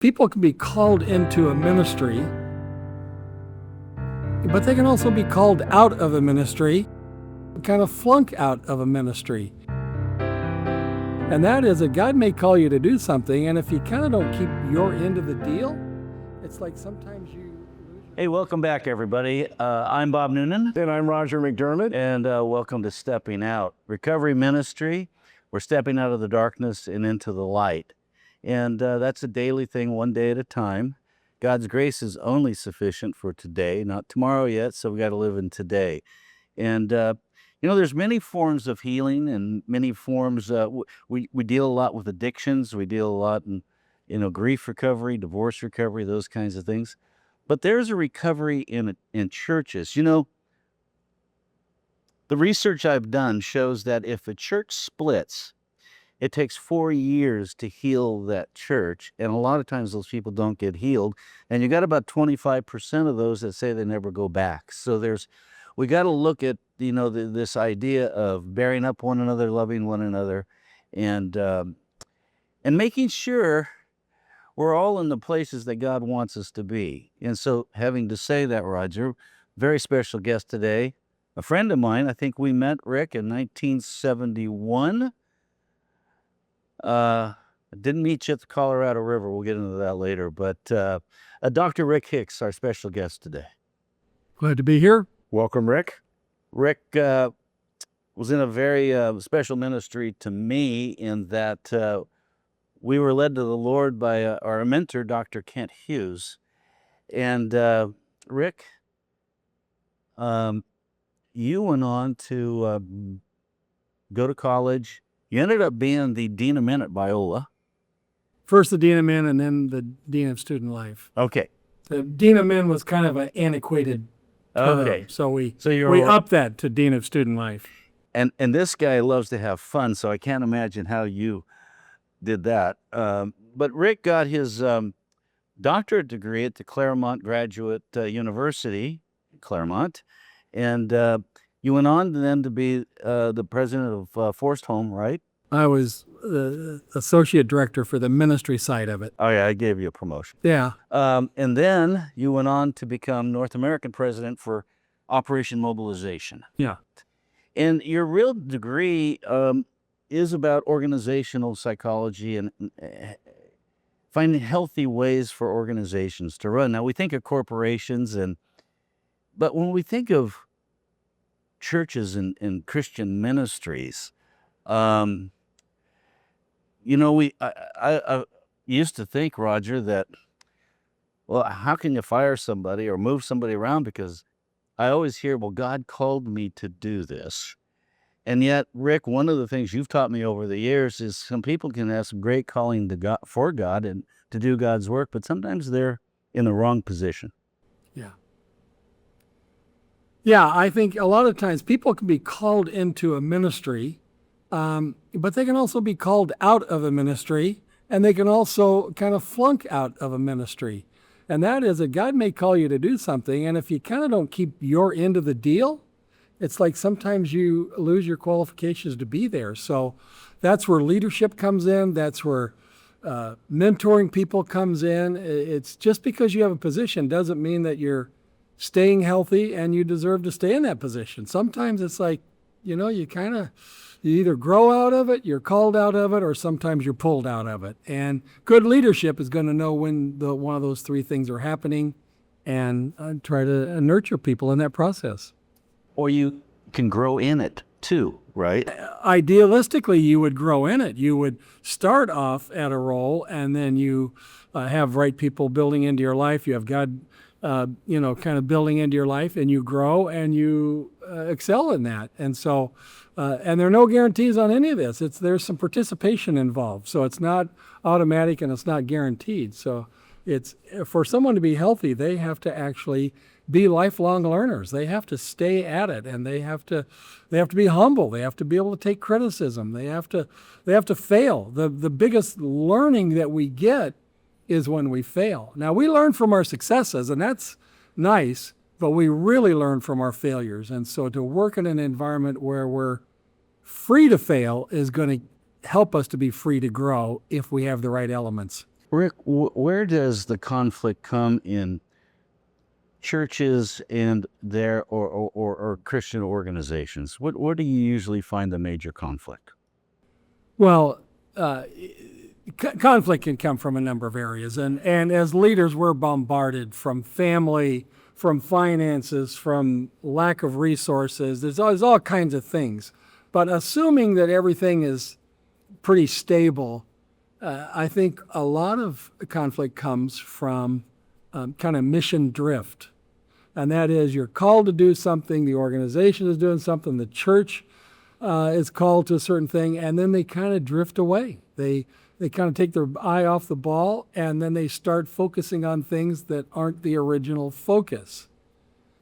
People can be called into a ministry, but they can also be called out of a ministry, kind of flunk out of a ministry. And that is that God may call you to do something, and if you kind of don't keep your end of the deal, it's like sometimes you... Hey, welcome back, everybody. I'm Bob Noonan. And I'm Roger McDermott. And welcome to Stepping Out. Recovery Ministry, we're stepping out of the darkness and into the light. And that's a daily thing, one day at a time. God's grace is only sufficient for today, not tomorrow yet, so we got to live in today. And, you know, there's many forms of healing and many forms. We deal a lot with addictions. We deal a lot in, grief recovery, divorce recovery, those kinds of things. But there's a recovery in churches. You know, the research I've done shows that if a church splits, it takes 4 years to heal that church. And a lot of times those people don't get healed. And you got about 25% of those that say they never go back. So we got to look at, this idea of bearing up one another, loving one another, and making sure we're all in the places that God wants us to be. And so having to say that, Roger, very special guest today, a friend of mine. I think we met, Rick, in 1971. I didn't meet you at the Colorado River. We'll get into that later. But Dr. Rick Hicks, our special guest today. Glad to be here. Welcome, Rick. Rick was in a very special ministry to me in that we were led to the Lord by our mentor, Dr. Kent Hughes. And Rick, you went on to go to college. You ended up being the Dean of Men at Biola. First the Dean of Men and then the Dean of Student Life. Okay. The Dean of Men was kind of an antiquated term, okay. So we we upped that to Dean of Student Life. And this guy loves to have fun, so I can't imagine how you did that. But Rick got his doctorate degree at the Claremont Graduate University, Claremont, and you went on then to be the president of Forest Home, right? I was the associate director for the ministry side of it. Oh, yeah, I gave you a promotion. Yeah. And then you went on to become North American president for Operation Mobilization. Yeah. And your real degree is about organizational psychology and finding healthy ways for organizations to run. Now, we think of corporations, but when we think of churches and Christian ministries, I used to think, Roger, that, well, how can you fire somebody or move somebody around? Because I always hear, well, God called me to do this. And yet, Rick, one of the things you've taught me over the years is some people can have some great calling to God, for God and to do God's work, but sometimes they're in the wrong position. Yeah. Yeah, I think a lot of times people can be called into a ministry, but they can also be called out of a ministry, and they can also kind of flunk out of a ministry. And that is that God may call you to do something, and if you kind of don't keep your end of the deal, it's like sometimes you lose your qualifications to be there. So that's where leadership comes in. That's where mentoring people comes in. It's just because you have a position doesn't mean that you're staying healthy and you deserve to stay in that position. Sometimes it's like, you either grow out of it, you're called out of it, or sometimes you're pulled out of it. And good leadership is going to know when one of those three things are happening and try to nurture people in that process. Or you can grow in it too, right? Idealistically, you would grow in it. You would start off at a role, and then you have right people building into your life. You have God, kind of building into your life, and you grow and you excel in that. And so, and there are no guarantees on any of this. There's some participation involved. So it's not automatic and it's not guaranteed. So it's for someone to be healthy, they have to actually be lifelong learners. They have to stay at it, and they have to be humble. They have to be able to take criticism. They have to fail. The biggest learning that we get is when we fail. Now, we learn from our successes, and that's nice, but we really learn from our failures. And so to work in an environment where we're free to fail is going to help us to be free to grow if we have the right elements. Rick, where does the conflict come in churches and their or Christian organizations? Where do you usually find the major conflict? Well, conflict can come from a number of areas. And as leaders, we're bombarded from family, from finances, from lack of resources. There's all kinds of things. But assuming that everything is pretty stable, I think a lot of conflict comes from kind of mission drift. And that is, you're called to do something, the organization is doing something, the church is called to a certain thing, and then they kind of drift away. They kind of take their eye off the ball, and then they start focusing on things that aren't the original focus.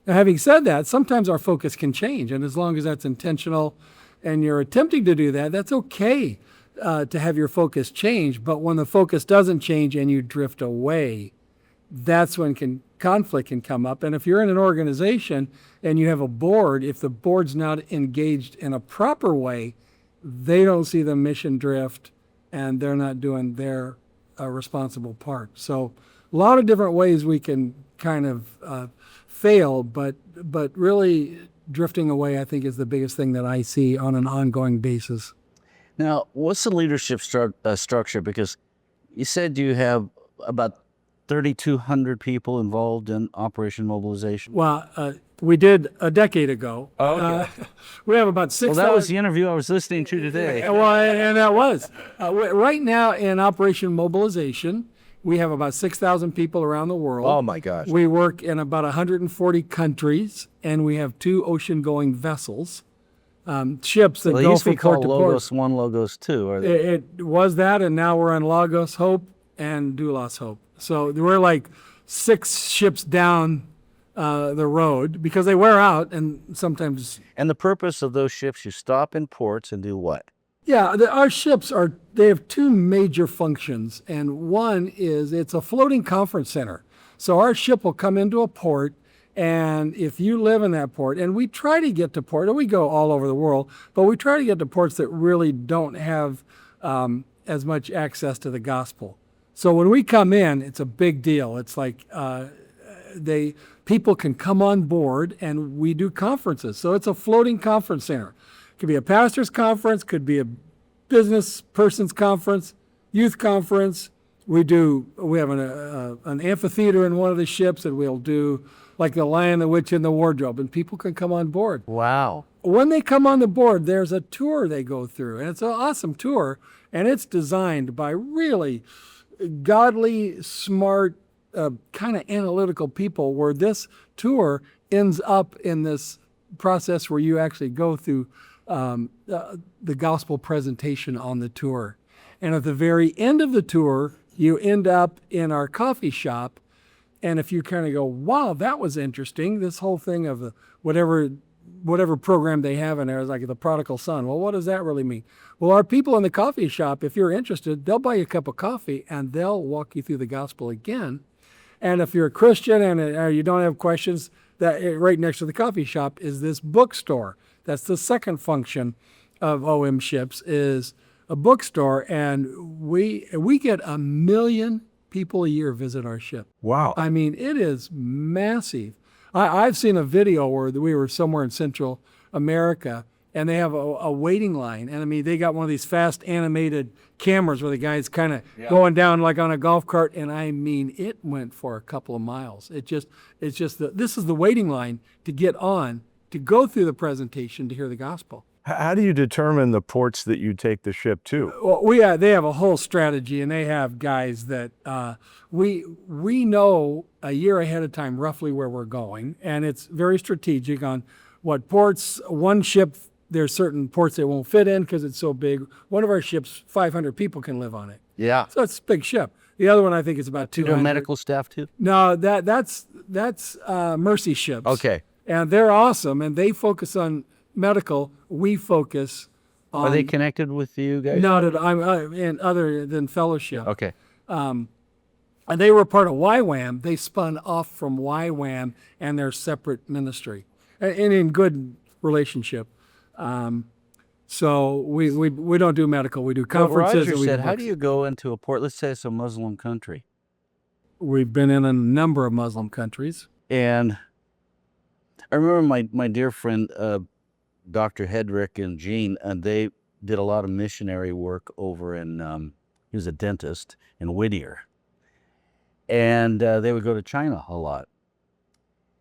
Now, having said that, sometimes our focus can change, and as long as that's intentional and you're attempting to do that, that's okay to have your focus change. But when the focus doesn't change and you drift away, that's when conflict can come up. And if you're in an organization and you have a board, if the board's not engaged in a proper way, they don't see the mission drift and they're not doing their responsible part. So a lot of different ways we can kind of fail, but really drifting away, I think, is the biggest thing that I see on an ongoing basis. Now, what's the leadership structure? Because you said you have about 3,200 people involved in Operation Mobilization. Well, we did a decade ago. Oh, okay. We have about 6,000. Well, that was the interview I was listening to today. Well, and that was. Right now in Operation Mobilization, we have about 6,000 people around the world. Oh my gosh. We work in about 140 countries, and we have 2 ocean-going vessels, ships that Well, go used to from be called port to port. Logos 1, Logos 2. Are they? It was that, and now we're on Lagos Hope and Doulos Hope. So we're like 6 ships down the road because they wear out, and sometimes. And the purpose of those ships, you stop in ports and do what? Yeah, our ships they have 2 major functions, and one is it's a floating conference center. So our ship will come into a port, and if you live in that port, and we try to get to port, and we go all over the world, but we try to get to ports that really don't have as much access to the gospel. So when we come in, it's a big deal. It's like people can come on board, and we do conferences. So it's a floating conference center. Could be a pastor's conference, could be a business person's conference, youth conference. We have an amphitheater in one of the ships, and we'll do like the Lion, the Witch, and the Wardrobe, and people can come on board. Wow. When they come on the board, there's a tour they go through, and it's an awesome tour, and it's designed by really godly, smart, kind of analytical people, where this tour ends up in this process where you actually go through the gospel presentation on the tour. And at the very end of the tour, you end up in our coffee shop. And if you kind of go, wow, that was interesting, this whole thing of whatever program they have in there is like the prodigal son. Well, what does that really mean? Well, our people in the coffee shop, if you're interested, they'll buy you a cup of coffee and they'll walk you through the gospel again. And if you're a Christian and you don't have questions, that right next to the coffee shop is this bookstore. That's the second function of OM ships, is a bookstore, and we get 1 million people a year visit our ship. Wow. I mean, it is massive. I've seen a video where we were somewhere in Central America, and they have a waiting line, and I mean, they got one of these fast animated cameras where the guy's kind of going down like on a golf cart, and I mean, it went for a couple of miles. This is the waiting line to get on, to go through the presentation to hear the gospel. How do you determine the ports that you take the ship to? Well, they have a whole strategy, and they have guys that we know a year ahead of time roughly where we're going, and it's very strategic on what ports. One ship, there's certain ports they won't fit in because it's so big. One of our ships, 500 people can live on it. Yeah. So it's a big ship. The other one, I think, is about 200. You do medical staff too? No, that's Mercy ships. Okay. And they're awesome, and they focus on medical. We focus on. Are they connected with you guys? No, and other than fellowship. Okay. And they were part of YWAM. They spun off from YWAM and their separate ministry, and in good relationship. So we don't do medical. We do Well, conferences. Roger and we do said, how books. do you go into a port? Let's say it's a Muslim country. We've been in a number of Muslim countries. And I remember my dear friend, Dr. Hedrick and Jean, and they did a lot of missionary work over in, he was a dentist in Whittier. And they would go to China a lot.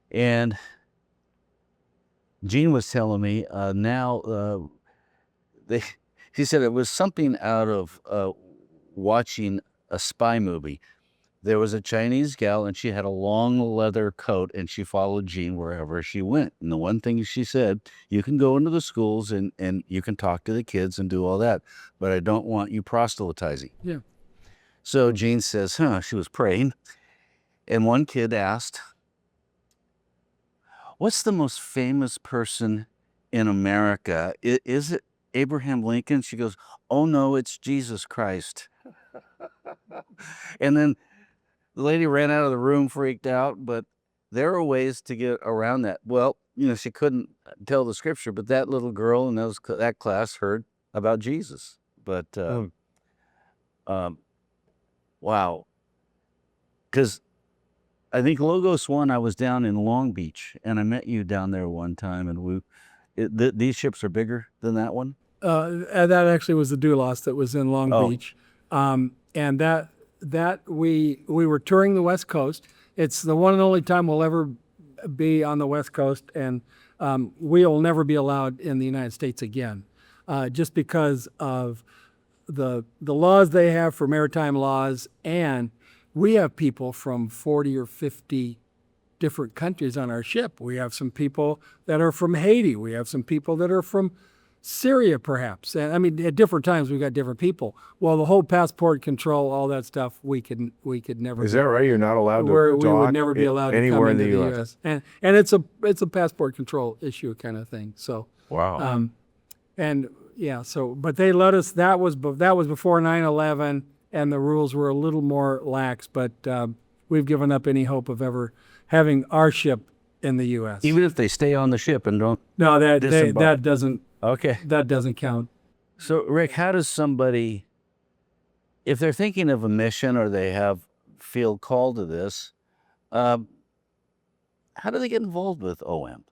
And Jean was telling me she said it was something out of watching a spy movie. There was a Chinese gal and she had a long leather coat and she followed Jean wherever she went. And the one thing she said, you can go into the schools and you can talk to the kids and do all that, but I don't want you proselytizing. Yeah. So Jean says, she was praying. And one kid asked, what's the most famous person in America? Is it Abraham Lincoln? She goes, oh no, it's Jesus Christ. And then the lady ran out of the room, freaked out, but there are ways to get around that. Well, she couldn't tell the scripture, but that little girl in that class heard about Jesus. But, wow. Because I think Logos 1, I was down in Long Beach, and I met you down there one time, and these ships are bigger than that one? That actually was the DOULO that was in Long Beach. And that we were touring the West Coast. It's the one and only time we'll ever be on the West Coast, and we'll never be allowed in the United States again, just because of the laws they have for maritime laws. And we have people from 40 or 50 different countries on our ship. We have some people that are from Haiti. We have some people that are from Syria, perhaps. And I mean, at different times we've got different people. Well, the whole passport control, all that stuff, we could never. Is that right? You're not allowed to we talk would never be allowed to anywhere come in into the the U.S. U.S. And it's a passport control issue kind of thing. So Wow. and yeah, so but they let us. That was before 9/11, and the rules were a little more lax. But we've given up any hope of ever having our ship in the U.S. Even if they stay on the ship and don't. No, that disembark. doesn't. Okay. That doesn't count. So, Rick, how does somebody, if they're thinking of a mission or they feel called to this, how do they get involved with OM?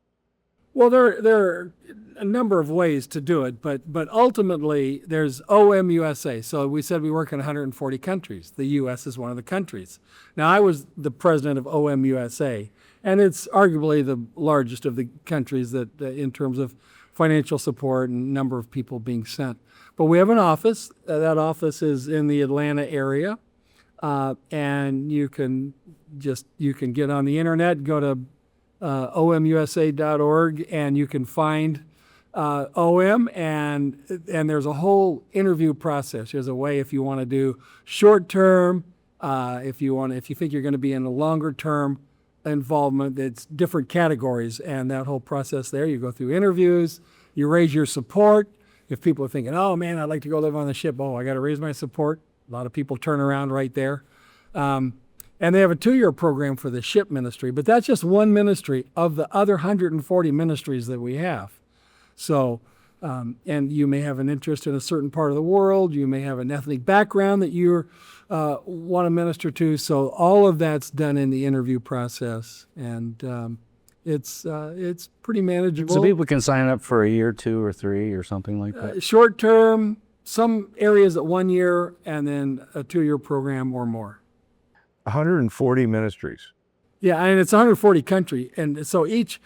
Well, there are a number of ways to do it, but ultimately there's OM USA. So we said we work in 140 countries. The U.S. is one of the countries. Now, I was the president of OM USA, and it's arguably the largest of the countries that, in terms of financial support and number of people being sent. But we have an office. That office is in the Atlanta area, and you can get on the internet, go to omusa.org, and you can find OM, and there's a whole interview process. There's a way if you want to do short term, if you think you're going to be in a longer term involvement. It's different categories, and that whole process there, you go through interviews, you raise your support. If people are thinking, oh man, I'd like to go live on the ship, I got to raise my support. A lot of people turn around right there. And they have a 2-year program for the ship ministry, but that's just one ministry of the other 140 ministries that we have. So, and you may have an interest in a certain part of the world. You may have an ethnic background that you want to minister to. So all of that's done in the interview process, and it's pretty manageable. So people can sign up for a year, 2 or 3 or something like that? Short term, some areas at 1 year, and then a 2-year program or more. 140 ministries. Yeah, and it's 140 country, and so each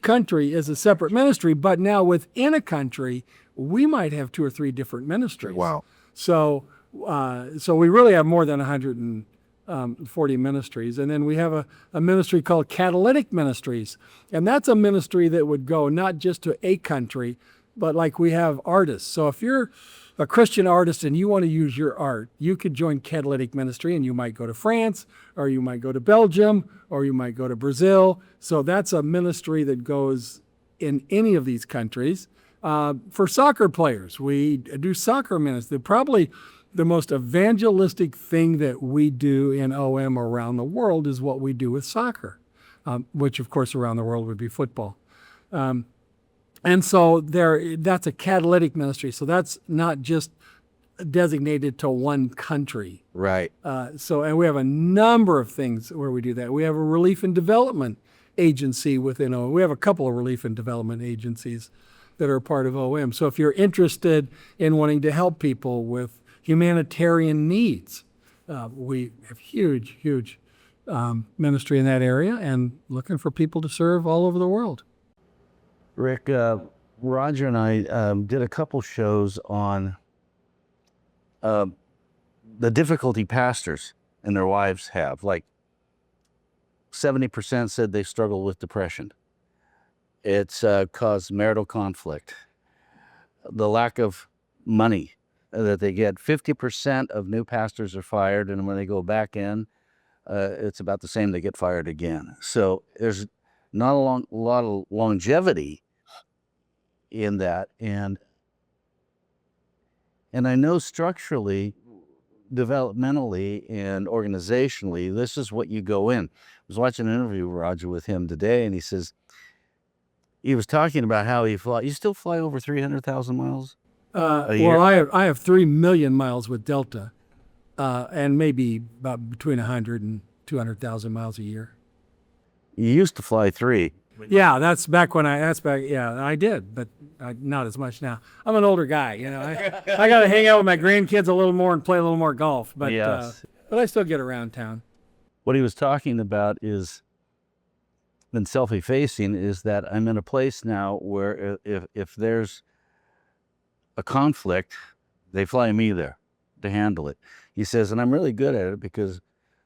country is a separate ministry. But now within a country, we might have 2 or 3 different ministries. Wow. So we really have more than 140 ministries, and then we have a ministry called Catalytic Ministries, and that's a ministry that would go not just to a country, but like we have artists. So if you're a Christian artist and you want to use your art, you could join Catalytic Ministry, and you might go to France, or you might go to Belgium, or you might go to Brazil. So that's a ministry that goes in any of these countries. For soccer players, we do soccer ministry. Probably the most evangelistic thing that we do in OM around the world is what we do with soccer, which of course around the world would be football. And so that's a catalytic ministry. So that's not just designated to one country. Right. And we have a number of things where we do that. We have a relief and development agency within OM. We have a couple of relief and development agencies that are part of OM. So if you're interested in wanting to help people with humanitarian needs, we have huge ministry in that area and looking for people to serve all over the world. Rick, Roger and I did a couple shows on the difficulty pastors and their wives have. Like 70% said they struggle with depression. It's caused marital conflict. The lack of money that they get. 50% of new pastors are fired, and when they go back in, it's about the same. They get fired again. So there's not a lot of longevity in that, and I know structurally, developmentally, and organizationally, this is what you go in. I was watching an interview, Roger, with him today, and he says, he was talking about how he fly. You still fly over 300,000 miles a year? Well, I have 3 million miles with Delta, and maybe about between 100 and 200,000 miles a year. You used to fly 3. Yeah, that's back. Yeah, I did, but not as much now. I'm an older guy, you know. I got to hang out with my grandkids a little more and play a little more golf, but Yes. But I still get around town. What he was talking about is, been self-effacing, is that I'm in a place now where if there's a conflict, they fly me there to handle it. He says, and I'm really good at it because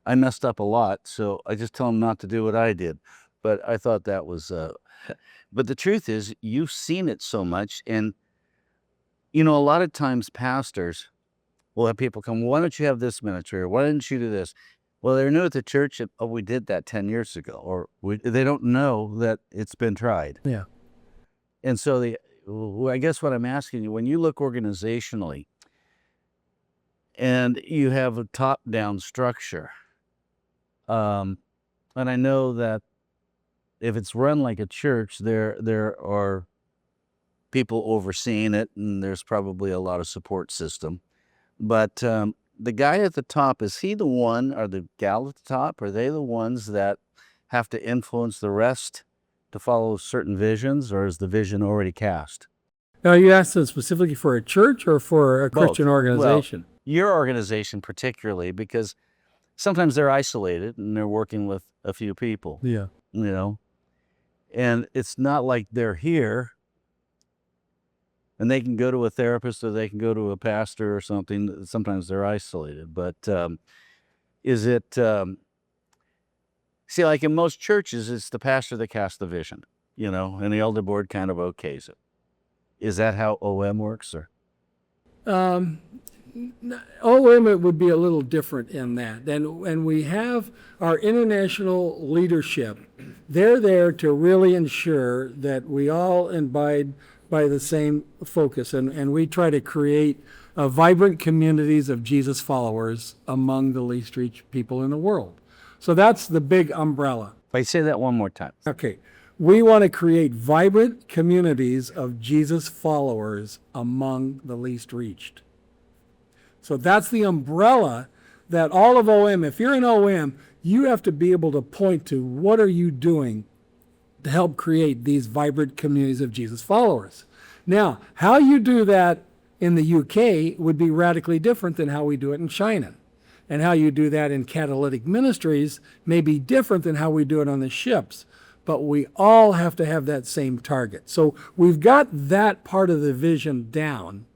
I messed up a lot, so I just tell them not to do what I did. But I thought that was, but the truth is, you've seen it so much, and you know, a lot of times pastors will have people come, why don't you have this ministry, or why didn't you do this? Well, they're new at the church, and, oh, we did that 10 years ago, or they don't know that it's been tried. Yeah. And so I guess what I'm asking you, when you look organizationally, and you have a top-down structure, and I know that if it's run like a church, there are people overseeing it, and there's probably a lot of support system. But the guy at the top, is he the one, or the gal at the top, are they the ones that have to influence the rest to follow certain visions, or is the vision already cast? Now, you asked them specifically for a church or for a Both. Christian organization? Well, your organization particularly, because sometimes they're isolated and they're working with a few people, Yeah. you know, and it's not like they're here and they can go to a therapist or they can go to a pastor or something. Sometimes they're isolated, but is it, see, like in most churches, it's the pastor that casts the vision, you know, and the elder board kind of okays it. Is that how OM works, or? OM, it would be a little different in that. And we have our international leadership. They're there to really ensure that we all abide by the same focus. And we try to create vibrant communities of Jesus followers among the least reached people in the world. So that's the big umbrella. If I say that one more time. Okay. We want to create vibrant communities of Jesus followers among the least reached. So that's the umbrella that all of OM, if you're in OM, you have to be able to point to what are you doing to help create these vibrant communities of Jesus followers. Now, how you do that in the UK would be radically different than how we do it in China. And how you do that in catalytic ministries may be different than how we do it on the ships. But we all have to have that same target. So we've got that part of the vision down.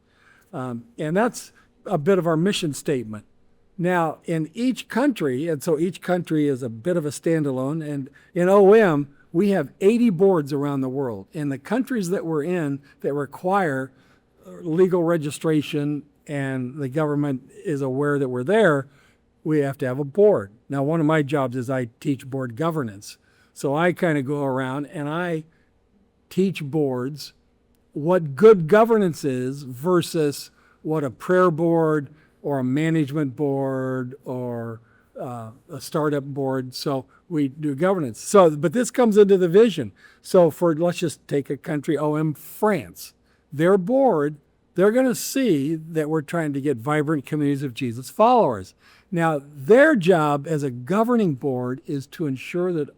And that's a bit of our mission statement. Now, in each country, and so each country is a bit of a standalone, and in OM, we have 80 boards around the world. In the countries that we're in that require legal registration and the government is aware that we're there, we have to have a board. Now, one of my jobs is I teach board governance. So I kind of go around and I teach boards what good governance is versus what a prayer board or a management board or a startup board. So we do governance. So, but this comes into the vision. So let's just take a country, France. Their board, they're going to see that we're trying to get vibrant communities of Jesus followers. Now, their job as a governing board is to ensure that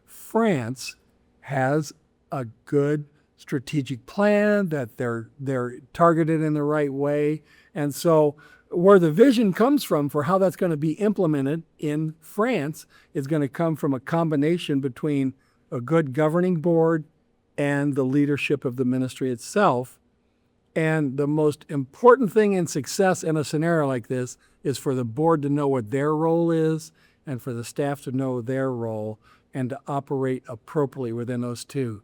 France has a good strategic plan, that they're targeted in the right way. And so where the vision comes from for how that's going to be implemented in France is going to come from a combination between a good governing board and the leadership of the ministry itself. And the most important thing in success in a scenario like this is for the board to know what their role is and for the staff to know their role and to operate appropriately within those two.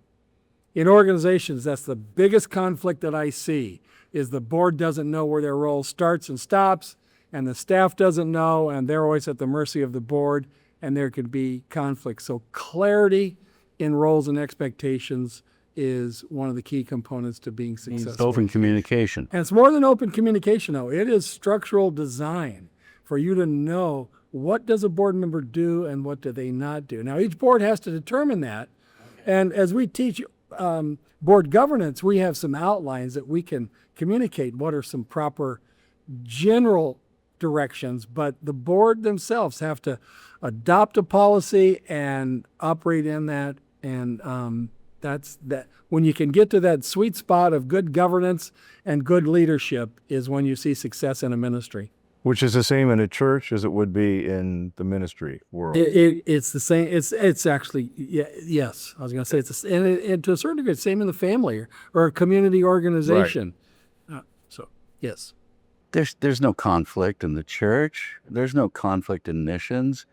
In organizations, that's the biggest conflict that I see, is the board doesn't know where their role starts and stops, and the staff doesn't know, and they're always at the mercy of the board, and there could be conflict. So clarity in roles and expectations is one of the key components to being successful. Open communication. And it's more than open communication, though. It is structural design for you to know what does a board member do and what do they not do. Now, each board has to determine that. And as we teach board governance, we have some outlines that we can communicate what are some proper general directions, but the board themselves have to adopt a policy and operate in that. And that's that. When you can get to that sweet spot of good governance and good leadership is when you see success in a ministry. Which is the same in a church as it would be in the ministry world. It's the same. It's actually, yes. I was going to say and to a certain degree, it's the same in the family or a community organization. Right. So, yes. There's no conflict in the church. There's no conflict in missions.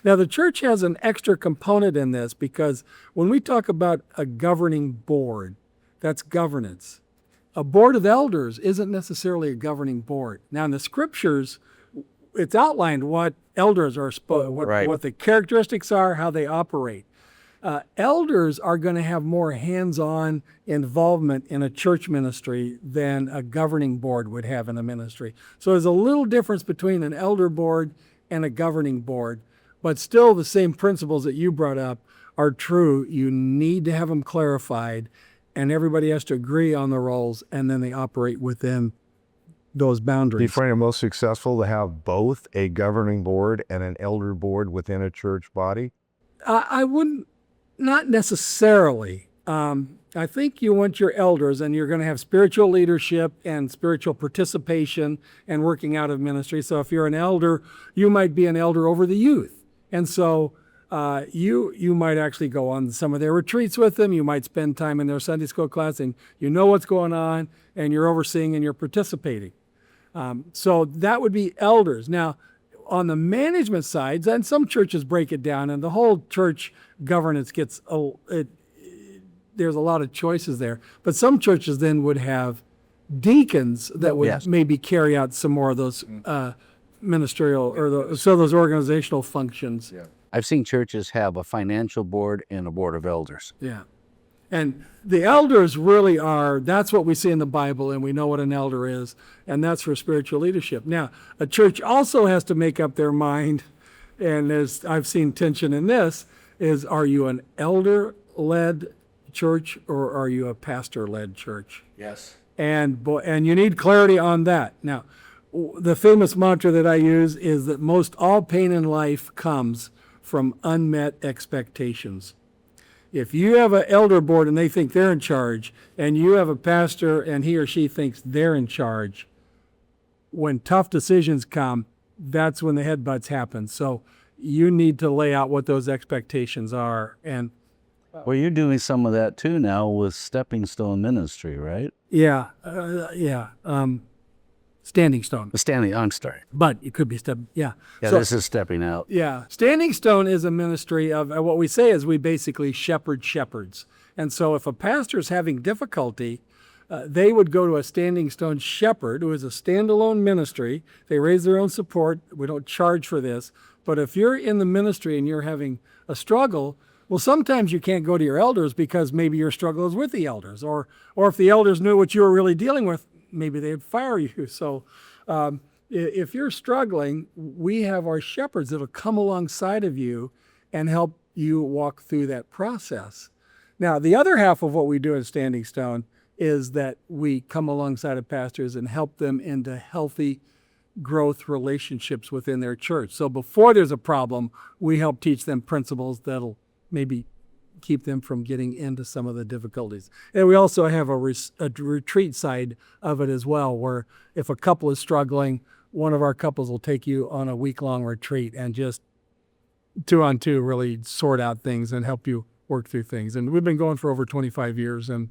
Now, the church has an extra component in this because when we talk about a governing board, that's governance. A board of elders isn't necessarily a governing board. Now, in the scriptures, it's outlined what elders are, what the characteristics are, how they operate. Elders are going to have more hands-on involvement in a church ministry than a governing board would have in a ministry. So there's a little difference between an elder board and a governing board, but still the same principles that you brought up are true. You need to have them clarified, and everybody has to agree on the roles, and then they operate within those boundaries. Do you find it most successful to have both a governing board and an elder board within a church body? I wouldn't, not necessarily. I think you want your elders, and you're going to have spiritual leadership and spiritual participation and working out of ministry. So if you're an elder, you might be an elder over the youth. And so you might actually go on some of their retreats with them. You might spend time in their Sunday school class, and you know what's going on, and you're overseeing and you're participating. So that would be elders. Now, on the management side, and some churches break it down, and the whole church governance gets, there's a lot of choices there. But some churches then would have deacons that would maybe carry out some more of those ministerial or those organizational functions. Yeah. I've seen churches have a financial board and a board of elders. Yeah. And the elders really are, that's what we see in the Bible, and we know what an elder is, and that's for spiritual leadership. Now, a church also has to make up their mind, and as I've seen tension in this, is are you an elder-led church or are you a pastor-led church? Yes. And you need clarity on that. Now, the famous mantra that I use is that most all pain in life comes from unmet expectations. If you have an elder board and they think they're in charge, and you have a pastor and he or she thinks they're in charge, when tough decisions come, that's when the headbutts happen. So you need to lay out what those expectations are. And well, you're doing some of that too now with Stepping Stone Ministry, right? Standing Stone. I'm sorry. But it could be Yeah, so, this is Stepping Out. Yeah. Standing Stone is a ministry of what we say is we basically shepherd shepherds. And so if a pastor is having difficulty, they would go to a Standing Stone shepherd who is a standalone ministry. They raise their own support. We don't charge for this. But if you're in the ministry and you're having a struggle, well, sometimes you can't go to your elders because maybe your struggle is with the elders. Or if the elders knew what you were really dealing with, maybe they'd fire you. So If you're struggling, we have our shepherds that'll come alongside of you and help you walk through that process. Now, the other half of what we do at Standing Stone is that we come alongside of pastors and help them into healthy growth relationships within their church. So before there's a problem, we help teach them principles that'll maybe keep them from getting into some of the difficulties. And we also have a retreat side of it as well, where if a couple is struggling, one of our couples will take you on a week-long retreat and just 2-on-2 really sort out things and help you work through things. And we've been going for over 25 years, and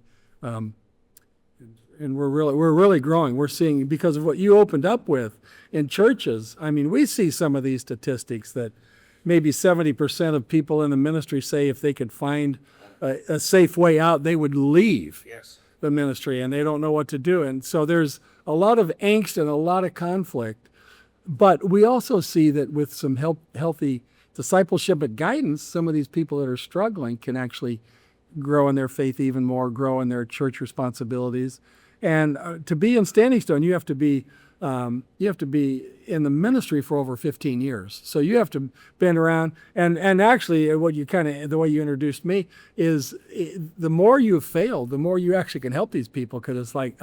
we're really growing. We're seeing, because of what you opened up with in churches, I mean, we see some of these statistics that maybe 70% of people in the ministry say if they could find a safe way out, they would leave the ministry, and they don't know what to do. And so there's a lot of angst and a lot of conflict. But we also see that with some healthy discipleship and guidance, some of these people that are struggling can actually grow in their faith even more, grow in their church responsibilities. And to be in Standing Stone, you have to be in the ministry for over 15 years. So you have to been around. And actually, the way you introduced me is the more you fail, the more you actually can help these people, because it's like,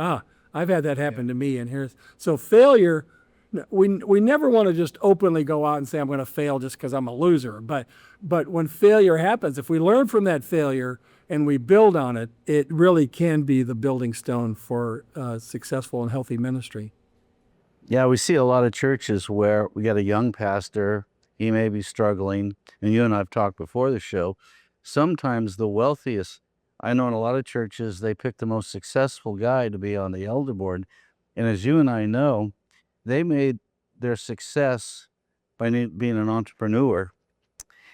I've had that happen to me. And so failure, we never want to just openly go out and say, I'm going to fail just because I'm a loser. But when failure happens, if we learn from that failure and we build on it, it really can be the building stone for successful and healthy ministry. Yeah, we see a lot of churches where we got a young pastor, he may be struggling, and you and I have talked before the show. Sometimes the wealthiest, I know in a lot of churches, they pick the most successful guy to be on the elder board. And as you and I know, they made their success by being an entrepreneur.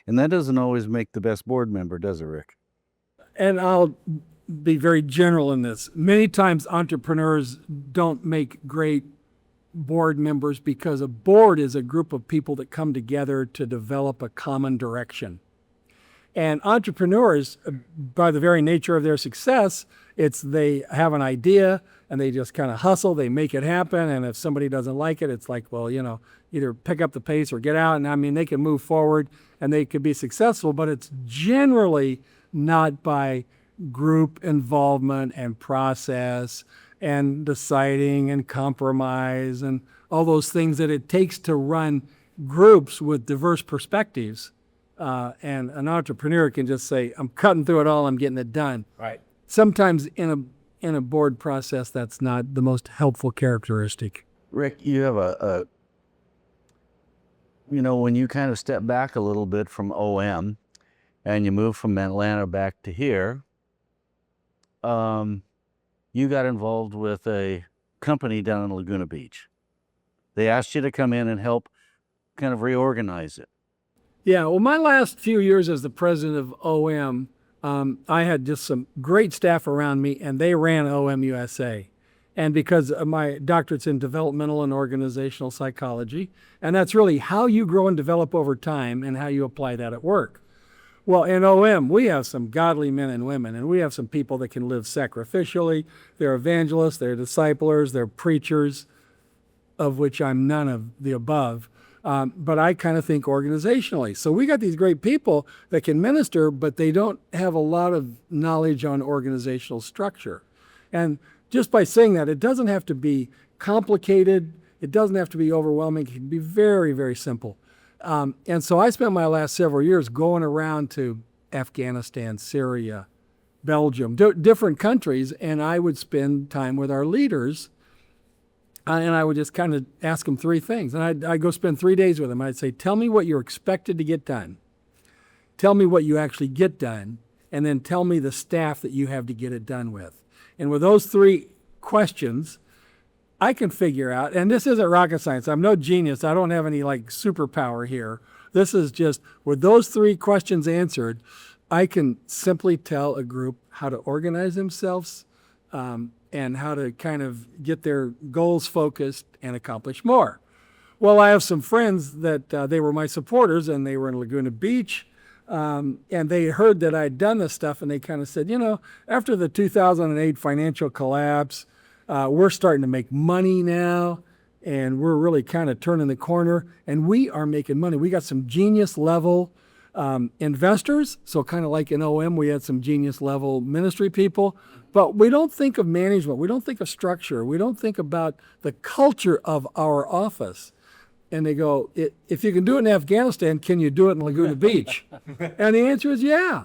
And that doesn't always make the best board member, does it, Rick? And I'll be very general in this. Many times entrepreneurs don't make great board members because a board is a group of people that come together to develop a common direction. And entrepreneurs, by the very nature of their success, they have an idea and they just kind of hustle, they make it happen. And if somebody doesn't like it, it's like, well, either pick up the pace or get out. And I mean, they can move forward and they could be successful, but it's generally not by group involvement and process and deciding and compromise and all those things that it takes to run groups with diverse perspectives. And an entrepreneur can just say, I'm cutting through it all, I'm getting it done. Right. Sometimes in a board process, that's not the most helpful characteristic. Rick, you have when you kind of step back a little bit from OM and you move from Atlanta back to here, you got involved with a company down in Laguna Beach. They asked you to come in and help kind of reorganize it. Yeah, well, my last few years as the president of OM, I had just some great staff around me, and they ran OM USA. And because of my doctorate's in developmental and organizational psychology, and that's really how you grow and develop over time and how you apply that at work. Well, in OM, we have some godly men and women, and we have some people that can live sacrificially. They're evangelists, they're disciplers, they're preachers, of which I'm none of the above. But I kind of think organizationally. So we got these great people that can minister, but they don't have a lot of knowledge on organizational structure. And just by saying that, it doesn't have to be complicated. It doesn't have to be overwhelming. It can be very, very simple. And so I spent my last several years going around to Afghanistan, Syria, Belgium, different countries, and I would spend time with our leaders, and I would just kind of ask them three things. And I'd go spend 3 days with them. I'd say, tell me what you're expected to get done. Tell me what you actually get done, and then tell me the staff that you have to get it done with. And with those three questions, I can figure out, and this isn't rocket science. I'm no genius. I don't have any superpower here. This is just, with those three questions answered, I can simply tell a group how to organize themselves and how to kind of get their goals focused and accomplish more. Well, I have some friends that they were my supporters, and they were in Laguna Beach, and they heard that I'd done this stuff, and they kind of said, after the 2008 financial collapse, we're starting to make money now, and we're really kind of turning the corner, and we are making money. We got some genius level investors, so kind of like in OM, we had some genius level ministry people, but we don't think of management, we don't think of structure, we don't think about the culture of our office. And they go, if you can do it in Afghanistan, can you do it in Laguna Beach? And the answer is yeah.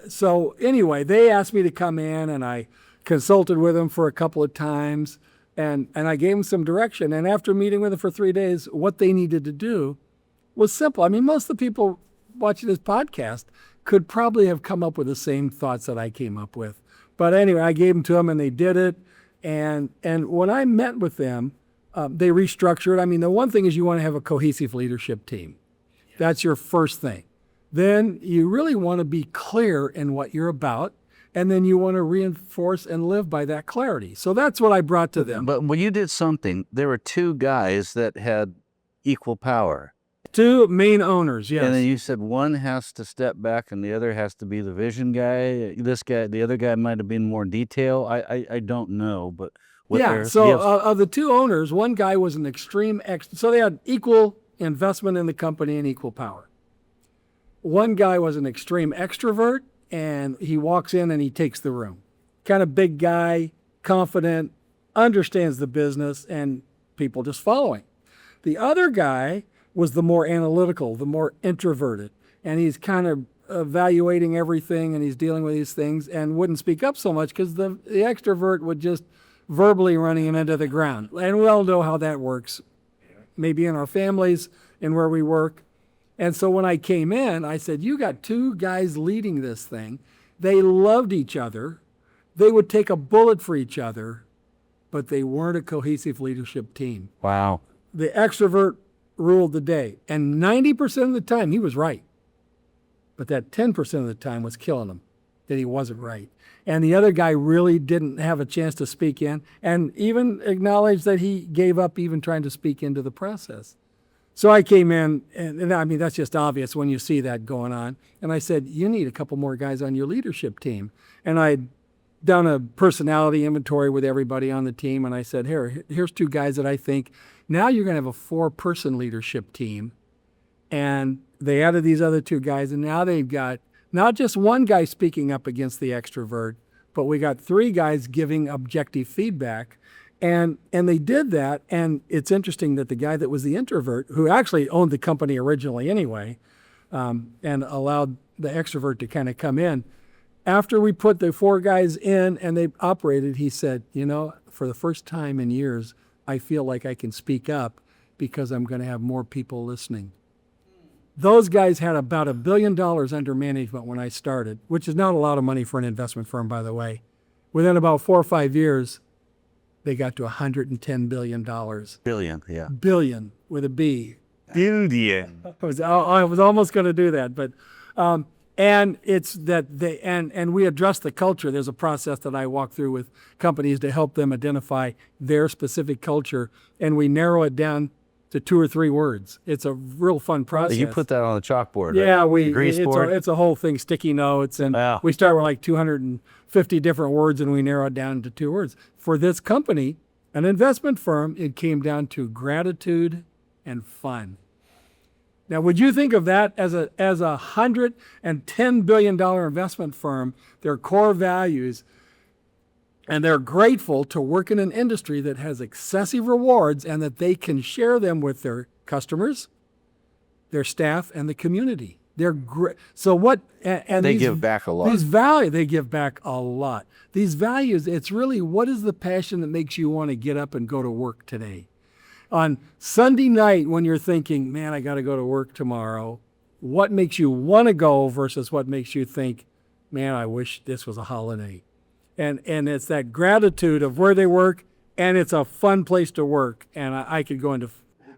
So anyway, they asked me to come in, and I consulted with them for a couple of times, and I gave them some direction. And after meeting with them for 3 days, what they needed to do was simple. I mean, most of the people watching this podcast could probably have come up with the same thoughts that I came up with. But anyway, I gave them to them, and they did it. And when I met with them, they restructured. I mean, the one thing is you want to have a cohesive leadership team. That's your first thing. Then you really want to be clear in what you're about, and then you want to reinforce and live by that clarity. So that's what I brought to them. But when you did something, there were two guys that had equal power. Two main owners, yes. And then you said one has to step back and the other has to be the vision guy. This guy, the other guy might have been more detail. I don't know, but of the two owners, one guy was an extreme so they had equal investment in the company and equal power. One guy was an extreme extrovert, and he walks in and he takes the room. Kind of big guy, confident, understands the business, and people just following. The other guy was the more analytical, the more introverted, and he's kind of evaluating everything, and he's dealing with these things and wouldn't speak up so much because the extrovert would just verbally running him into the ground. And we all know how that works, maybe in our families and where we work. And so when I came in, I said, you got two guys leading this thing. They loved each other. They would take a bullet for each other, but they weren't a cohesive leadership team. Wow. The extrovert ruled the day. And 90% of the time, he was right. But that 10% of the time was killing him, that he wasn't right. And the other guy really didn't have a chance to speak in, and even acknowledged that he gave up even trying to speak into the process. So I came in, and I mean, that's just obvious when you see that going on. And I said, you need a couple more guys on your leadership team. And I'd done a personality inventory with everybody on the team. And I said, here's two guys that I think, now you're going to have a 4-person leadership team. And they added these other two guys. And now they've got not just one guy speaking up against the extrovert, but we got 3 guys giving objective feedback. And they did that, and it's interesting that the guy that was the introvert, who actually owned the company originally anyway, and allowed the extrovert to kind of come in, after we put the 4 guys in and they operated, he said, for the first time in years, I feel like I can speak up because I'm going to have more people listening. Those guys had about $1 billion under management when I started, which is not a lot of money for an investment firm, by the way. Within about 4 or 5 years, they got to $110 billion. Billion, yeah. Billion with a B. Billion. I was almost going to do that, but and it's that and we address the culture. There's a process that I walk through with companies to help them identify their specific culture, and we narrow it down to 2 or 3 words. It's a real fun process. You put that on the chalkboard, right? Yeah, it's a whole thing, sticky notes, and we start with like 250 different words, and we narrow it down to 2 words. For this company, an investment firm, it came down to gratitude and fun. Now, would you think of that as a $110 billion investment firm, their core values, and they're grateful to work in an industry that has excessive rewards and that they can share them with their customers, their staff, and the community. They're great. So what? And they give back a lot. These values, they give back a lot. These values, it's really, what is the passion that makes you want to get up and go to work today? On Sunday night, when you're thinking, man, I got to go to work tomorrow, what makes you want to go versus what makes you think, man, I wish this was a holiday? And it's that gratitude of where they work, and it's a fun place to work. And I could go into...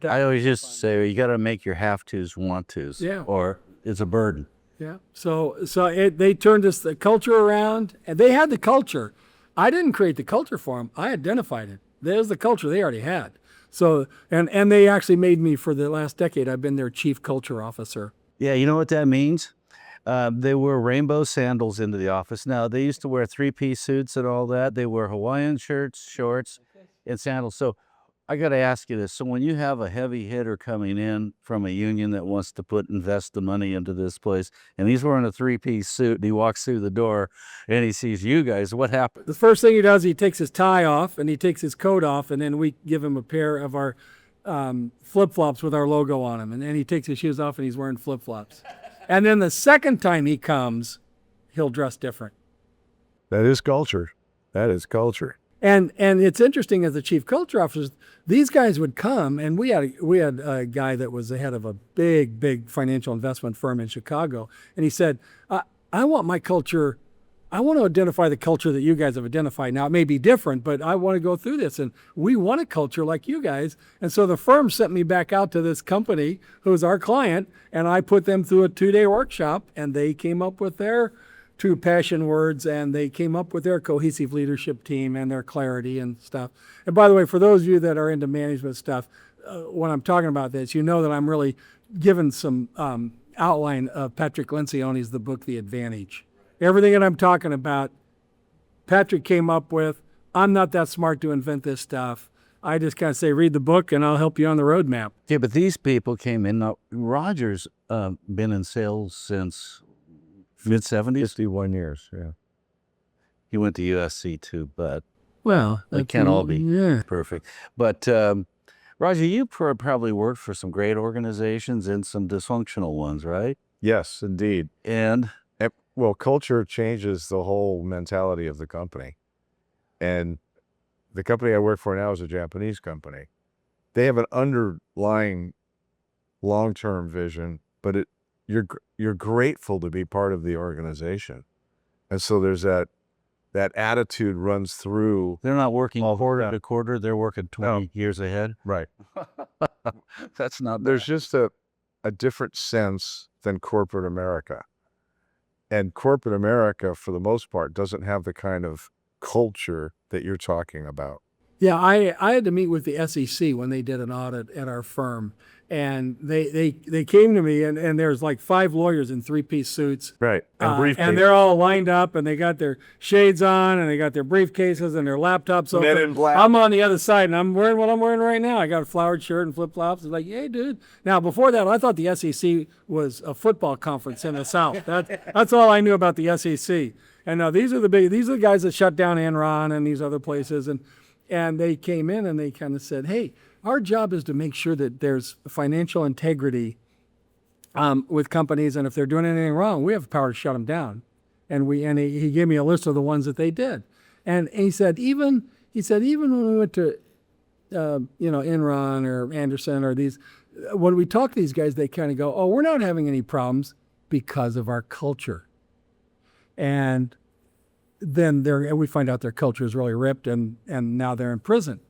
I always just say, you got to make your have-tos want-tos, or it's a burden. Yeah. So they turned the culture around, and they had the culture. I didn't create the culture for them. I identified it. There's the culture they already had. So, and they actually made me, for the last decade, I've been their chief culture officer. Yeah, you know what that means? They wear rainbow sandals into the office. Now, they used to wear 3-piece suits and all that. They wear Hawaiian shirts, shorts, and sandals. So I got to ask you this. So when you have a heavy hitter coming in from a union that wants to invest the money into this place, and he's wearing a three-piece suit, and he walks through the door, and he sees you guys, what happens? The first thing he does, he takes his tie off and he takes his coat off, and then we give him a pair of our flip-flops with our logo on them. And then he takes his shoes off and he's wearing flip-flops. And then the second time he comes, he'll dress different. That is culture. That is culture. And it's interesting, as the chief culture officers, these guys would come, and we had a guy that was the head of a big financial investment firm in Chicago, and he said, I want my culture, I want to identify the culture that you guys have identified. Now, it may be different, but I want to go through this, and we want a culture like you guys. And so the firm sent me back out to this company who's our client, and I put them through a 2-day workshop, and they came up with their 2 passion words, and they came up with their cohesive leadership team and their clarity and stuff. And by the way, for those of you that are into management stuff, when I'm talking about this, you know that I'm really giving some outline of Patrick Lencioni's the book, The Advantage. Everything that I'm talking about, Patrick came up with. I'm not that smart to invent this stuff. I just kind of say, read the book and I'll help you on the roadmap. Yeah, but these people came in. Now, Roger's been in sales since mid-70s? 51 years, yeah. He went to USC too, but Well, they can't all be perfect. But Roger, you probably worked for some great organizations and some dysfunctional ones, right? Yes, indeed. And Well, culture changes the whole mentality of the company. And the company I work for now is a Japanese company. They have an underlying long-term vision, but you're grateful to be part of the organization. And so there's that attitude runs through. they're not working quarter to quarter. They're working 20 years ahead. Right. That's not There's just a different sense than corporate America. And corporate America, for the most part, doesn't have the kind of culture that you're talking about. Yeah, I had to meet with the SEC when they did an audit at our firm. And they came to me, and there's like 5 lawyers in 3-piece suits. Right. And they're all lined up, and they got their shades on, and they got their briefcases and their laptops open. Men in black. I'm on the other side, and I'm wearing what I'm wearing right now. I got a flowered shirt and flip-flops. It's like, hey, dude. Now, before that, I thought the SEC was a football conference in the South. That's all I knew about the SEC. And now these are the guys that shut down Enron and these other places. And they came in, and they kind of said, hey, our job is to make sure that there's financial integrity with companies, and if they're doing anything wrong, we have the power to shut them down. And he gave me a list of the ones that they did. And he said even when we went to Enron or Anderson or these, when we talk to these guys, they kind of go, oh, we're not having any problems because of our culture. And then we find out their culture is really ripped, and now they're in prison.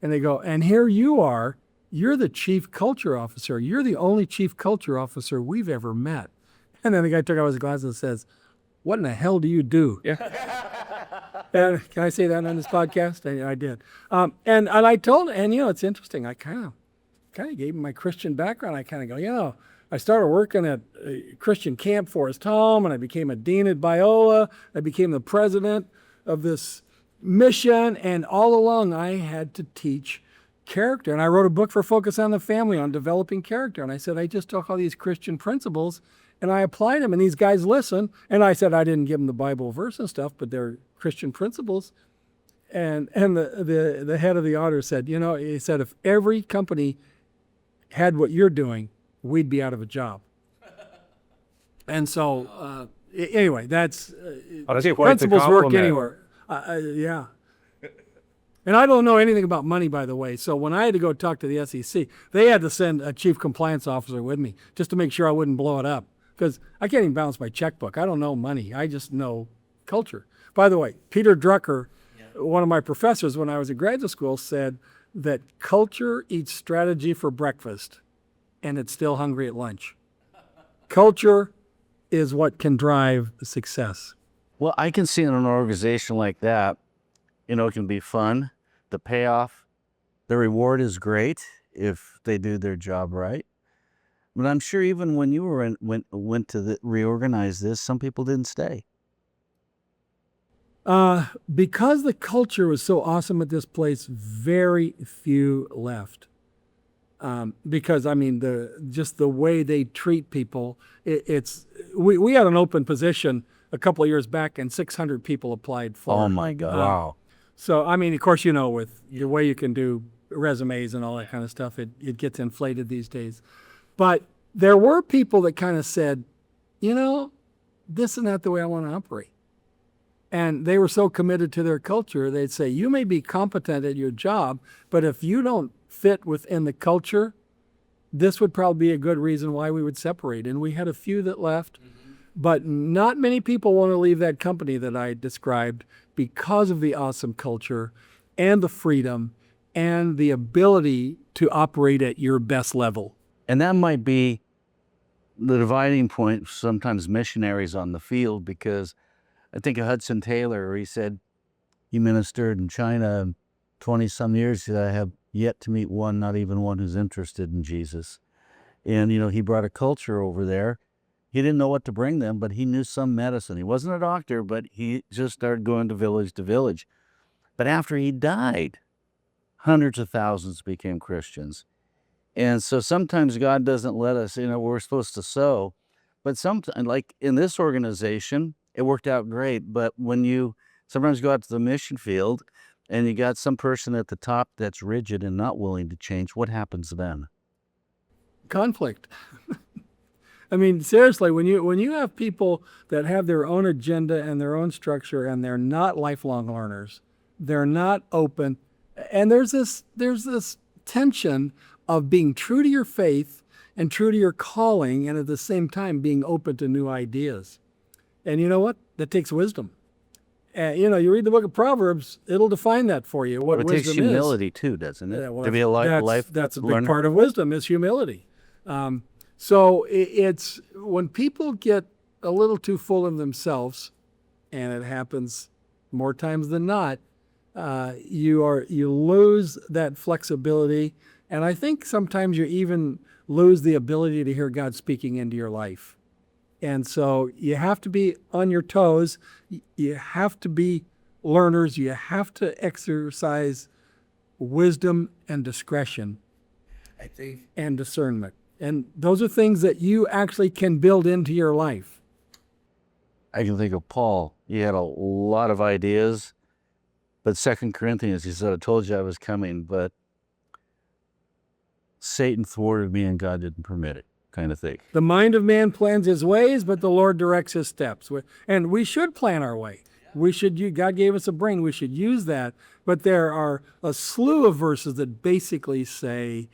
And they go, and here you are, you're the chief culture officer. You're the only chief culture officer we've ever met. And then the guy took out his glasses and says, what in the hell do you do? Yeah. And can I say that on this podcast? I did. And I told, and it's interesting. I kind of gave him my Christian background. I kind of go, I started working at a Christian camp, Forest Home, and I became a dean at Biola. I became the president of this mission, and all along I had to teach character. And I wrote a book for Focus on the Family on developing character. And I said, I just took all these Christian principles and I applied them, and these guys listen. And I said, I didn't give them the Bible verse and stuff, but they're Christian principles. And the head of the auditor said, he said, if every company had what you're doing, we'd be out of a job. And so, anyway, that's principles work anywhere. Yeah. And I don't know anything about money, by the way. So when I had to go talk to the SEC, they had to send a chief compliance officer with me just to make sure I wouldn't blow it up. Because I can't even balance my checkbook. I don't know money. I just know culture. By the way, Peter Drucker, one of my professors when I was at graduate school, said that culture eats strategy for breakfast, and it's still hungry at lunch. Culture is what can drive success. Well, I can see in an organization like that, it can be fun. The payoff, the reward is great if they do their job right. But I'm sure even when you went to reorganize this, some people didn't stay. Because the culture was so awesome at this place, very few left. Because I mean, just the way they treat people, we had an open position a couple of years back, and 600 people applied for. Oh it. my God. Wow. So I mean, of course, with the way you can do resumes and all that kind of stuff, it gets inflated these days. But there were people that kind of said, this is not the way I want to operate. And they were so committed to their culture, they'd say, you may be competent at your job, but if you don't fit within the culture, this would probably be a good reason why we would separate. And we had a few that left, but not many people want to leave that company that I described because of the awesome culture and the freedom and the ability to operate at your best level. And that might be the dividing point, sometimes missionaries on the field, because I think of Hudson Taylor, he said he ministered in China 20 some years. I have yet to meet one, not even one who's interested in Jesus. And, he brought a culture over there. He didn't know what to bring them, but he knew some medicine. He wasn't a doctor, but he just started going to village. But after he died, hundreds of thousands became Christians. And so sometimes God doesn't let us, we're supposed to sow. But sometimes, like in this organization, it worked out great. But when you sometimes go out to the mission field and you got some person at the top that's rigid and not willing to change, what happens then? Conflict. I mean, seriously, when you have people that have their own agenda and their own structure, and they're not lifelong learners, they're not open, and there's this tension of being true to your faith and true to your calling, and at the same time being open to new ideas. And you know what? That takes wisdom. You read the book of Proverbs, it'll define that for you, what It wisdom takes humility too, doesn't it? Yeah, well, to be a life that's a big learner. part of wisdom is humility. So it's when people get a little too full of themselves, and it happens more times than not, you lose that flexibility, and I think sometimes you even lose the ability to hear God speaking into your life. And so you have to be on your toes. You have to be learners. You have to exercise wisdom and discretion, I think, and discernment. And those are things that you actually can build into your life. I can think of Paul. He had a lot of ideas, but 2 Corinthians, he said, I told you I was coming, but Satan thwarted me and God didn't permit it, kind of thing. The mind of man plans his ways, but the Lord directs his steps. And we should plan our way. God gave us a brain. We should use that. But there are a slew of verses that basically say,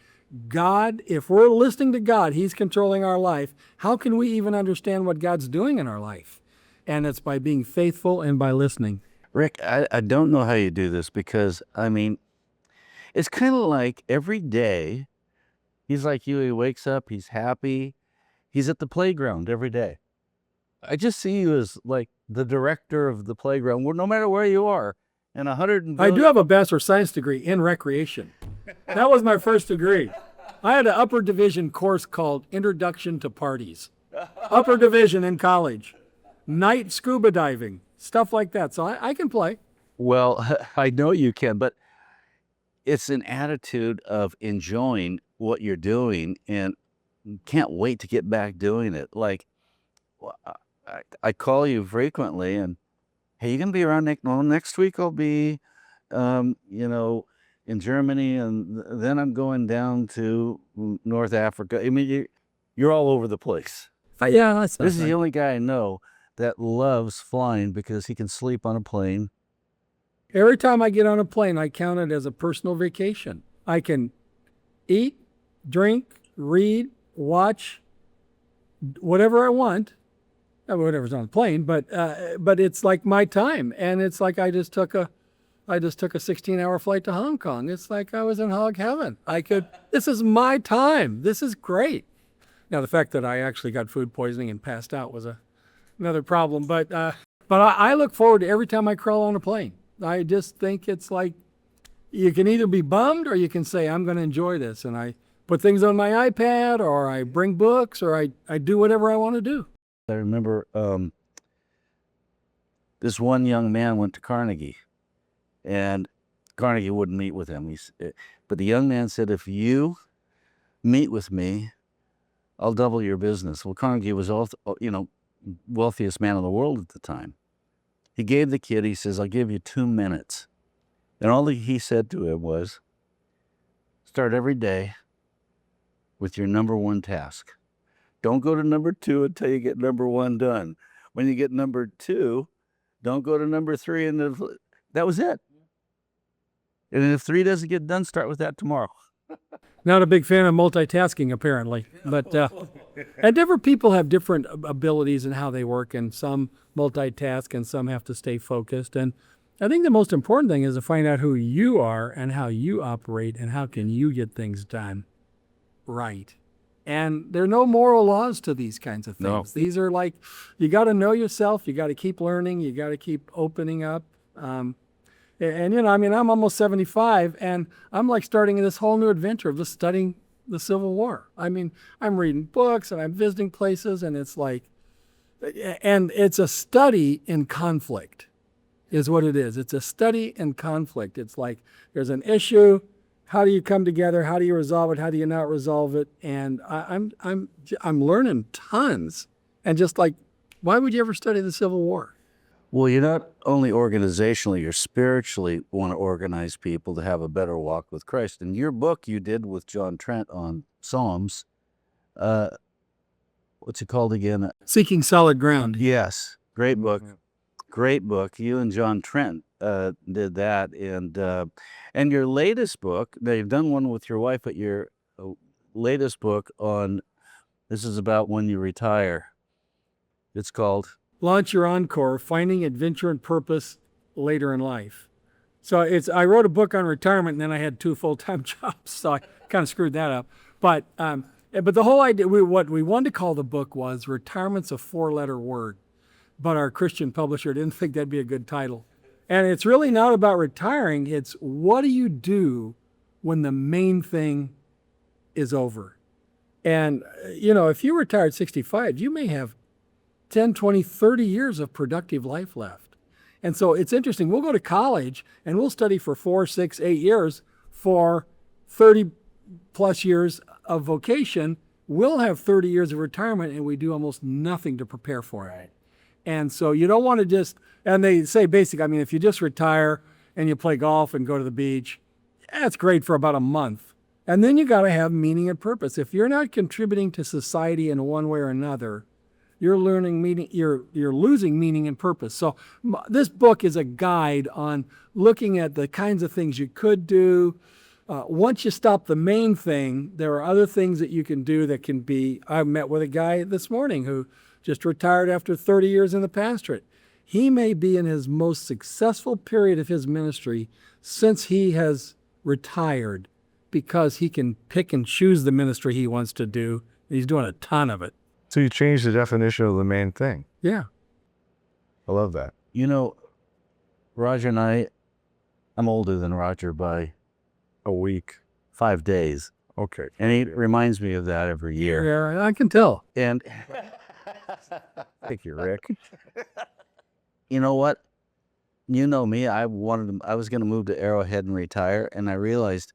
God, if we're listening to God, he's controlling our life. How can we even understand what God's doing in our life? And it's by being faithful and by listening. Rick, I don't know how you do this, because, it's kind of like every day, he's like you, he wakes up, he's happy, he's at the playground every day. I just see you as like the director of the playground, no matter where you are. And I do have a bachelor of science degree in recreation. That was my first degree. I had an upper division course called Introduction to Parties. Upper division in college. Night scuba diving, stuff like that. So I can play. Well, I know you can, but it's an attitude of enjoying what you're doing and can't wait to get back doing it. Like, I call you frequently and, hey, you going to be around next week? I'll be, in Germany, and then I'm going down to North Africa. I mean, you're all over the place. Yeah, This is the only guy I know that loves flying because he can sleep on a plane. Every time I get on a plane, I count it as a personal vacation. I can eat, drink, read, watch, whatever I want. Whatever's on the plane, but it's like my time, and it's like I just took a 16-hour flight to Hong Kong. It's like I was in hog heaven. This is my time. This is great. Now, the fact that I actually got food poisoning and passed out was another problem, but I look forward to every time I crawl on a plane. I just think it's like you can either be bummed or you can say, I'm going to enjoy this, and I put things on my iPad, or I bring books, or I do whatever I want to do. I remember this one young man went to Carnegie, and Carnegie wouldn't meet with him. But the young man said, if you meet with me, I'll double your business. Well, Carnegie was, wealthiest man in the world at the time. He gave the kid, he says, I'll give you 2 minutes. And all he said to him was, start every day with your number 1 task. Don't go to number 2 until you get number 1 done. When you get number 2, don't go to number 3. And that was it. And if 3 doesn't get done, start with that tomorrow. Not a big fan of multitasking, apparently. But and different people have different abilities in how they work, and some multitask and some have to stay focused. And I think the most important thing is to find out who you are and how you operate and how can you get things done right. And there are no moral laws to these kinds of things. No. These are like, you got to know yourself. You got to keep learning. You got to keep opening up. And I'm almost 75, and I'm like starting this whole new adventure of just studying the Civil War. I'm reading books and I'm visiting places, and it's like, and it's a study in conflict is what it is. It's a study in conflict. It's like there's an issue. How do you come together? How do you resolve it? How do you not resolve it? And I'm learning tons. And just like, why would you ever study the Civil War? Well, you're not only organizationally, you're spiritually want to organize people to have a better walk with Christ. And your book you did with John Trent on Psalms, what's it called again? Seeking Solid Ground. Yes, great book. Great book. You and John Trent did that. And your latest book, now you've done one with your wife, but your latest book this is about when you retire. It's called Launch Your Encore, Finding Adventure and Purpose Later in Life. So I wrote a book on retirement, and then I had 2 full-time jobs, so I kind of screwed that up. But the whole idea, what we wanted to call the book was Retirement's a 4-letter word. But our Christian publisher didn't think that'd be a good title. And it's really not about retiring. It's what do you do when the main thing is over? And, if you retire at 65, you may have 10, 20, 30 years of productive life left. And so it's interesting. We'll go to college and we'll study for 4, 6, 8 years for 30 plus years of vocation. We'll have 30 years of retirement, and we do almost nothing to prepare for it. And so you don't want to just, and they say basically, if you just retire and you play golf and go to the beach, that's great for about a month. And then you got to have meaning and purpose. If you're not contributing to society in one way or another, you're losing meaning and purpose. So this book is a guide on looking at the kinds of things you could do. Once you stop the main thing, there are other things that you can do that can be, I met with a guy this morning who just retired after 30 years in the pastorate. He may be in his most successful period of his ministry since he has retired, because he can pick and choose the ministry he wants to do. He's doing a ton of it. So you change the definition of the main thing. Yeah. I love that. Roger and I'm older than Roger by A week. 5 days. Okay. And he reminds me of that every year. Yeah, I can tell. And Thank you, Rick. you know what? You know me, I was going to move to Arrowhead and retire, and I realized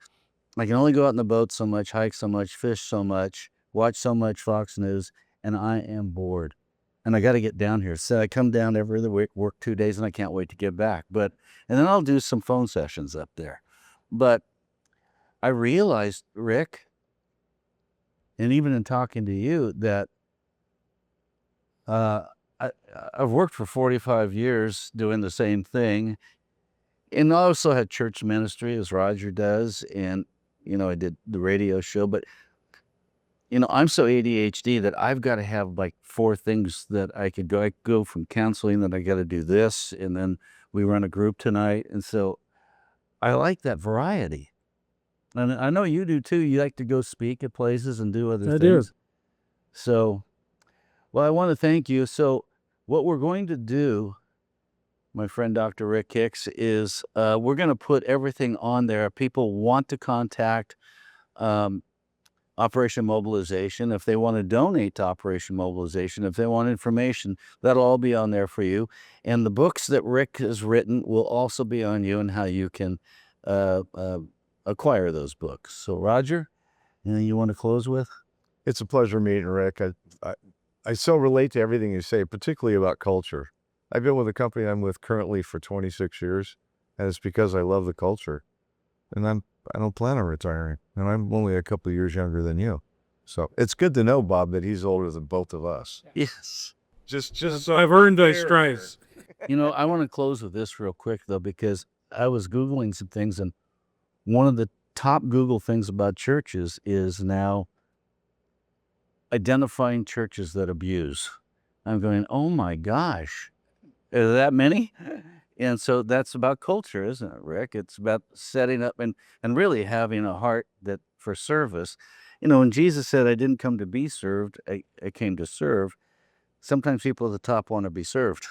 I can only go out in the boat so much, hike so much, fish so much, watch so much Fox News, and I am bored. And I got to get down here. So I come down every other week, work 2 days, and I can't wait to get back. And then I'll do some phone sessions up there. But I realized, Rick, and even in talking to you, that I've worked for 45 years doing the same thing. And I also had church ministry, as Roger does. And, I did the radio show. But I'm so ADHD that I've got to have like 4 things that I could go. I go from counseling, then I got to do this, and then we run a group tonight. And so I like that variety. And I know you do too. You like to go speak at places and do other things. I do. So, well, I want to thank you. So what we're going to do, my friend Dr. Rick Hicks, is we're going to put everything on there. People want to contact Operation Mobilization. If they want to donate to Operation Mobilization, if they want information, that'll all be on there for you. And the books that Rick has written will also be on you and how you can acquire those books. So, Roger, anything you want to close with? It's a pleasure meeting Rick. I so relate to everything you say, particularly about culture. I've been with the company I'm with currently for 26 years, and it's because I love the culture. And I don't plan on retiring, and I'm only a couple of years younger than you. So it's good to know, Bob, that he's older than both of us. Yes. Just So I've earned my stripes. You know, I want to close with this real quick, though, because I was Googling some things, and one of the top Google things about churches is now identifying churches that abuse. I'm going, oh my gosh, are there that many? And so that's about culture, isn't it, Rick? It's about setting up and really having a heart that for service. You know, when Jesus said, I didn't come to be served, I came to serve, sometimes people at the top want to be served.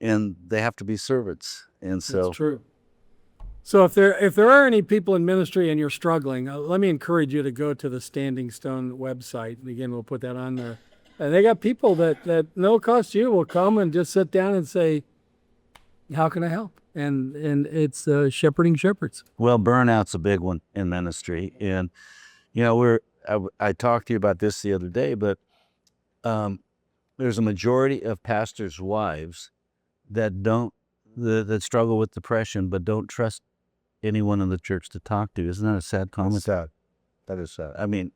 And they have to be servants. And so That's true. So if there are any people in ministry and you're struggling, let me encourage you to go to the Standing Stone website. And again, we'll put that on there. And they got people that no cost you will come and just sit down and say, how can I help? And it's shepherding shepherds. Well, burnout's a big one in ministry. And, you know, I talked to you about this the other day, but there's a majority of pastors' wives that struggle with depression, but don't trust anyone in the church to talk to. Isn't that a sad comment? That's sad. That is sad. I mean,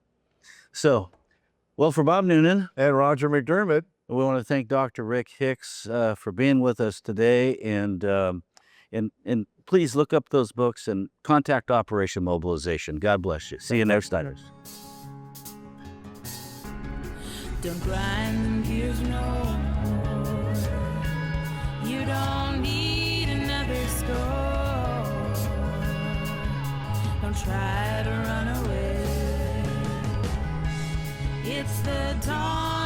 so, well, for Bob Noonan And Roger McDermott. we want to thank Dr. Rick Hicks for being with us today, and please look up those books and contact Operation Mobilization. God bless you. See you next time. Don't grind gears no more. You don't need another score. Don't try to run away. It's the dawn.